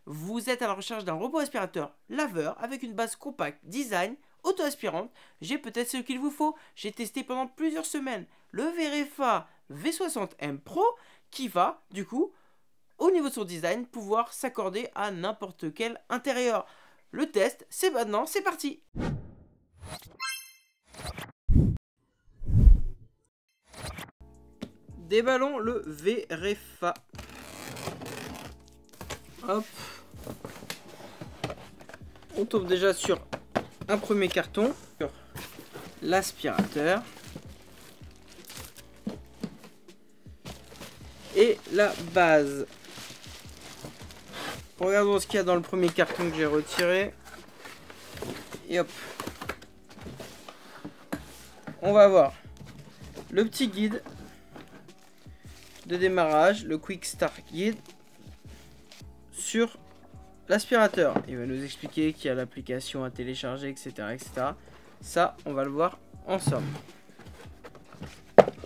vous êtes à la recherche d'un robot aspirateur laveur avec une base compacte, design, auto-aspirante, j'ai peut-être ce qu'il vous faut. J'ai testé pendant plusieurs semaines le Verefa V60M Pro qui va, du coup, au niveau de son design, pouvoir s'accorder à n'importe quel intérieur. Le test, c'est maintenant, c'est parti! Déballons le Verefa. Hop. On tombe déjà sur un premier carton, sur l'aspirateur. Et la base. Regardons ce qu'il y a dans le premier carton que j'ai retiré. Et hop. On va avoir le petit guide de démarrage, le Quick Start Guide sur l'aspirateur. Il va nous expliquer qu'il y a l'application à télécharger, etc., etc. Ça, on va le voir ensemble.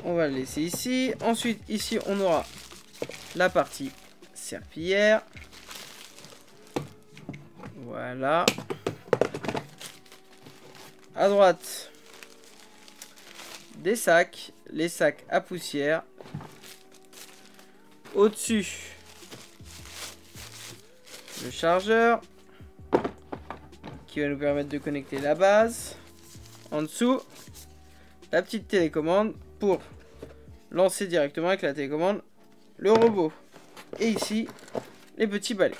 On va le laisser ici. Ensuite, ici, on aura la partie serpillière. Voilà. À droite, des sacs. Les sacs à poussière. Au-dessus, le chargeur qui va nous permettre de connecter la base. En dessous, la petite télécommande pour lancer directement avec la télécommande le robot. Et ici, les petits balais.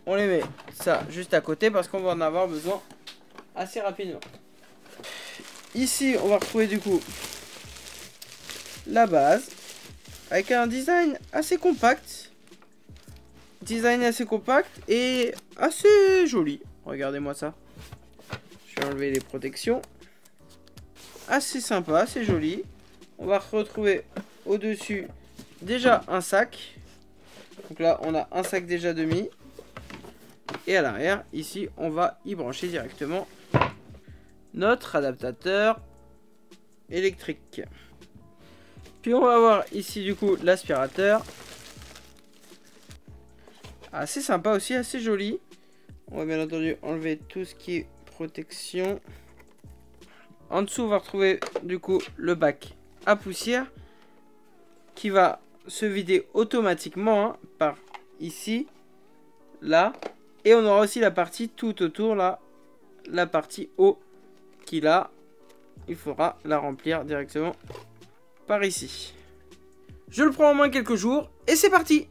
On les met ça juste à côté parce qu'on va en avoir besoin assez rapidement. Ici, on va retrouver du coup la base avec un design assez compact. Design assez compact et assez joli. Regardez-moi ça. Je vais enlever les protections. Assez sympa, assez joli. On va retrouver au-dessus déjà un sac. Donc là, on a un sac déjà demi. Et à l'arrière, ici, on va y brancher directement notre adaptateur électrique. Puis on va avoir ici du coup l'aspirateur. Assez sympa aussi, assez joli. On va bien entendu enlever tout ce qui est protection. En dessous, on va retrouver du coup le bac à poussière qui va se vider automatiquement hein, par ici, là. Et on aura aussi la partie tout autour là, la partie eau qui là, il faudra la remplir directement par ici. Je le prends en main quelques jours et c'est parti!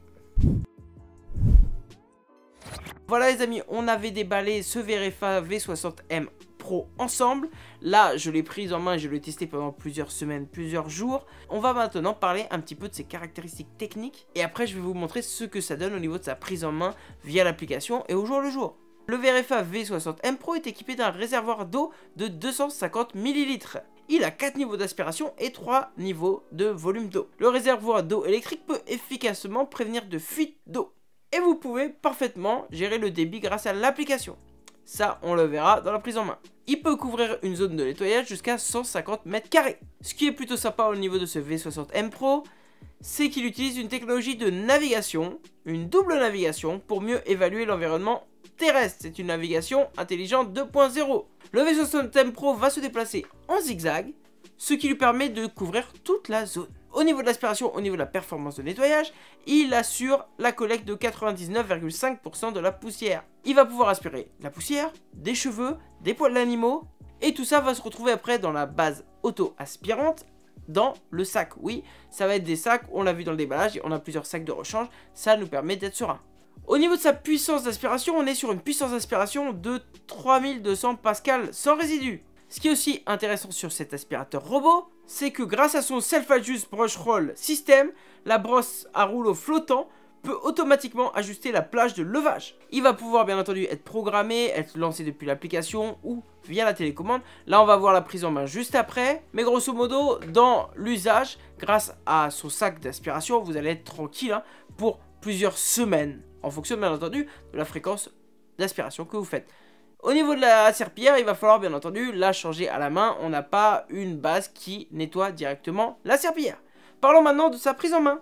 Voilà les amis, on avait déballé ce Verefa V60M Pro ensemble. Là, je l'ai prise en main et je l'ai testé pendant plusieurs semaines, plusieurs jours. On va maintenant parler un petit peu de ses caractéristiques techniques. Et après, je vais vous montrer ce que ça donne au niveau de sa prise en main via l'application et au jour le jour. Le Verefa V60M Pro est équipé d'un réservoir d'eau de 250 ml. Il a 4 niveaux d'aspiration et 3 niveaux de volume d'eau. Le réservoir d'eau électrique peut efficacement prévenir de fuite d'eau. Et vous pouvez parfaitement gérer le débit grâce à l'application. Ça, on le verra dans la prise en main. Il peut couvrir une zone de nettoyage jusqu'à 150 mètres carrés. Ce qui est plutôt sympa au niveau de ce V60M Pro, c'est qu'il utilise une technologie de navigation, une double navigation, pour mieux évaluer l'environnement terrestre. C'est une navigation intelligente 2.0. Le V60M Pro va se déplacer en zigzag, ce qui lui permet de couvrir toute la zone. Au niveau de l'aspiration, au niveau de la performance de nettoyage, il assure la collecte de 99,5% de la poussière. Il va pouvoir aspirer la poussière, des cheveux, des poils d'animaux, et tout ça va se retrouver après dans la base auto-aspirante, dans le sac. Oui, ça va être des sacs, on l'a vu dans le déballage, on a plusieurs sacs de rechange, ça nous permet d'être serein. Au niveau de sa puissance d'aspiration, on est sur une puissance d'aspiration de 3200 pascal sans résidus. Ce qui est aussi intéressant sur cet aspirateur robot, c'est que grâce à son Self-Adjust Brush Roll System, la brosse à rouleau flottant peut automatiquement ajuster la plage de levage. Il va pouvoir bien entendu être programmé, être lancé depuis l'application ou via la télécommande. Là on va voir la prise en main juste après, mais grosso modo dans l'usage, grâce à son sac d'aspiration, vous allez être tranquille hein, pour plusieurs semaines, en fonction bien entendu de la fréquence d'aspiration que vous faites. Au niveau de la serpillière, il va falloir bien entendu la changer à la main. On n'a pas une base qui nettoie directement la serpillière. Parlons maintenant de sa prise en main.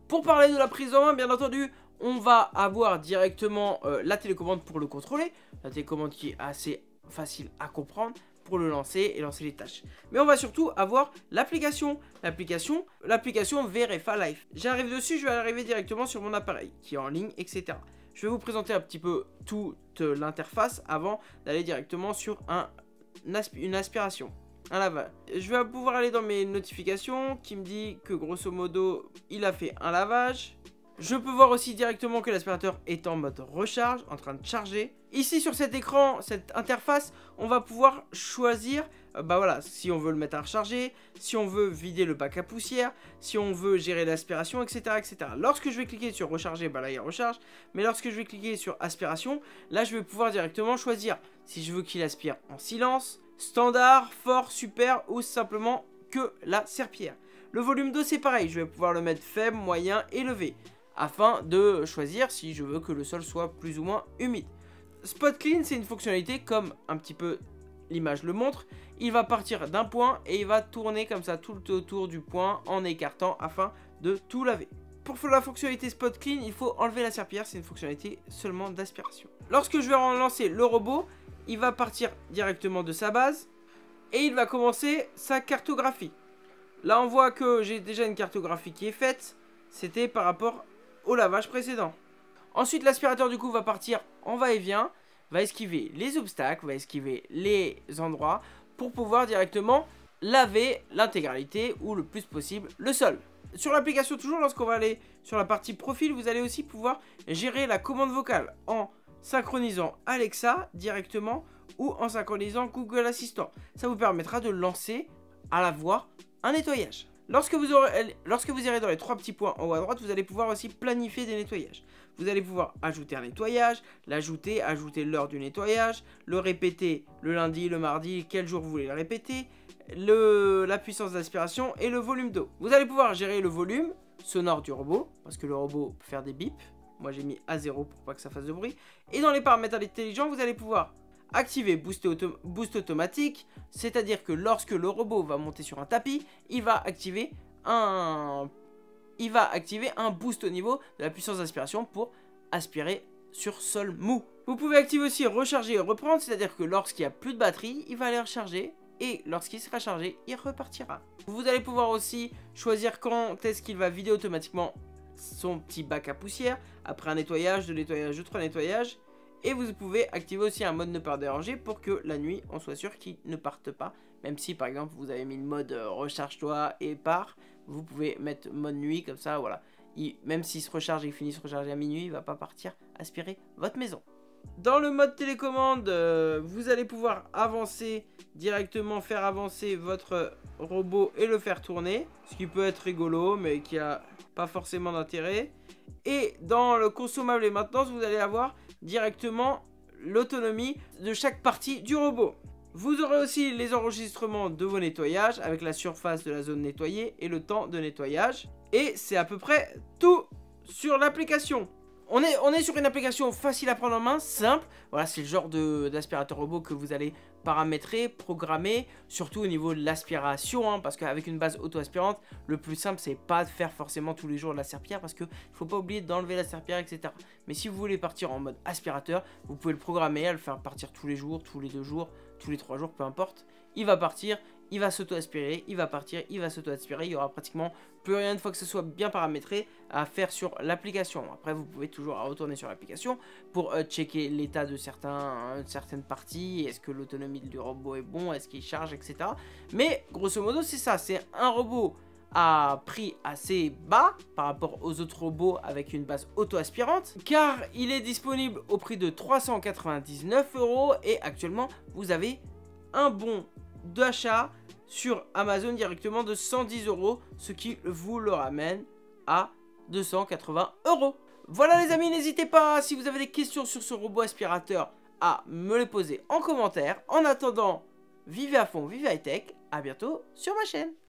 Pour parler de la prise en main, bien entendu, on va avoir directement la télécommande pour le contrôler. La télécommande qui est assez facile à comprendre pour le lancer et lancer les tâches. Mais on va surtout avoir l'application. L'application Verefa Life. J'arrive dessus, je vais arriver directement sur mon appareil qui est en ligne, etc. Je vais vous présenter un petit peu toute l'interface avant d'aller directement sur une aspiration. Un lavage. Je vais pouvoir aller dans mes notifications qui me dit que grosso modo il a fait un lavage. Je peux voir aussi directement que l'aspirateur est en mode recharge, en train de charger. Ici sur cet écran, cette interface, on va pouvoir choisir, voilà, si on veut le mettre à recharger, si on veut vider le bac à poussière, si on veut gérer l'aspiration, etc., etc. Lorsque je vais cliquer sur recharger, là il recharge. Mais lorsque je vais cliquer sur aspiration, là je vais pouvoir directement choisir si je veux qu'il aspire en silence, standard, fort, super ou simplement que la serpillière. Le volume d'eau c'est pareil, je vais pouvoir le mettre faible, moyen, élevé, afin de choisir si je veux que le sol soit plus ou moins humide. Spot Clean, c'est une fonctionnalité comme un petit peu l'image le montre. Il va partir d'un point et il va tourner comme ça tout autour du point en écartant afin de tout laver. Pour la fonctionnalité Spot Clean, il faut enlever la serpillière, c'est une fonctionnalité seulement d'aspiration. Lorsque je vais relancer le robot, il va partir directement de sa base et il va commencer sa cartographie. Là on voit que j'ai déjà une cartographie qui est faite, c'était par rapport au lavage précédent. Ensuite l'aspirateur du coup va partir en va-et-vient, va esquiver les obstacles, va esquiver les endroits pour pouvoir directement laver l'intégralité ou le plus possible le sol. Sur l'application toujours, lorsqu'on va aller sur la partie profil, vous allez aussi pouvoir gérer la commande vocale en synchronisant Alexa directement ou en synchronisant Google Assistant. Ça vous permettra de lancer à la voix un nettoyage. Lorsque vous irez dans les trois petits points en haut à droite, vous allez pouvoir aussi planifier des nettoyages. Vous allez pouvoir ajouter un nettoyage, l'ajouter, ajouter l'heure du nettoyage, le répéter le lundi, le mardi, quel jour vous voulez le répéter, la puissance d'aspiration et le volume d'eau. Vous allez pouvoir gérer le volume sonore du robot, parce que le robot peut faire des bips. Moi j'ai mis à 0 pour pas que ça fasse de bruit. Et dans les paramètres intelligents, vous allez pouvoir activer boost automatique, c'est-à-dire que lorsque le robot va monter sur un tapis, il va activer un boost au niveau de la puissance d'aspiration pour aspirer sur sol mou. Vous pouvez activer aussi recharger et reprendre, c'est-à-dire que lorsqu'il n'y a plus de batterie, il va aller recharger et lorsqu'il sera chargé, il repartira. Vous allez pouvoir aussi choisir quand est-ce qu'il va vider automatiquement son petit bac à poussière après un nettoyage, 2 nettoyages, 3 nettoyages. Et vous pouvez activer aussi un mode ne pas déranger pour que la nuit on soit sûr qu'il ne parte pas. Même si par exemple vous avez mis le mode recharge-toi et part, vous pouvez mettre mode nuit comme ça, voilà. Même s'il se recharge et finit de se recharger à minuit, il ne va pas partir aspirer votre maison. Dans le mode télécommande, vous allez pouvoir avancer directement, faire avancer votre robot et le faire tourner. Ce qui peut être rigolo mais qui a pas forcément d'intérêt. Et dans le consommable et maintenance, vous allez avoir directement l'autonomie de chaque partie du robot. Vous aurez aussi les enregistrements de vos nettoyages avec la surface de la zone nettoyée et le temps de nettoyage. Et c'est à peu près tout sur l'application. On est sur une application facile à prendre en main, simple. Voilà, c'est le genre d'aspirateur robot que vous allez paramétrer, programmer, surtout au niveau de l'aspiration, hein, parce qu'avec une base auto-aspirante, le plus simple, c'est pas de faire forcément tous les jours de la serpillière, parce qu'il ne faut pas oublier d'enlever la serpillière, etc. Mais si vous voulez partir en mode aspirateur, vous pouvez le programmer, à le faire partir tous les jours, tous les 2 jours, tous les 3 jours, peu importe. Il va partir, il va s'auto-aspirer, il va partir, il va s'auto-aspirer. Il y aura pratiquement plus rien, une fois que ce soit bien paramétré, à faire sur l'application. Après, vous pouvez toujours retourner sur l'application pour checker l'état de certaines parties. Est-ce que l'autonomie du robot est bon, est-ce qu'il charge, etc. Mais grosso modo, c'est ça. C'est un robot à prix assez bas par rapport aux autres robots avec une base auto-aspirante, car il est disponible au prix de 399 € et actuellement, vous avez un bon d'achat sur Amazon directement de 110 €, ce qui vous le ramène à 280 €. Voilà les amis, n'hésitez pas, si vous avez des questions sur ce robot aspirateur, à me les poser en commentaire. En attendant, vivez à fond, vivez high tech, à bientôt sur ma chaîne.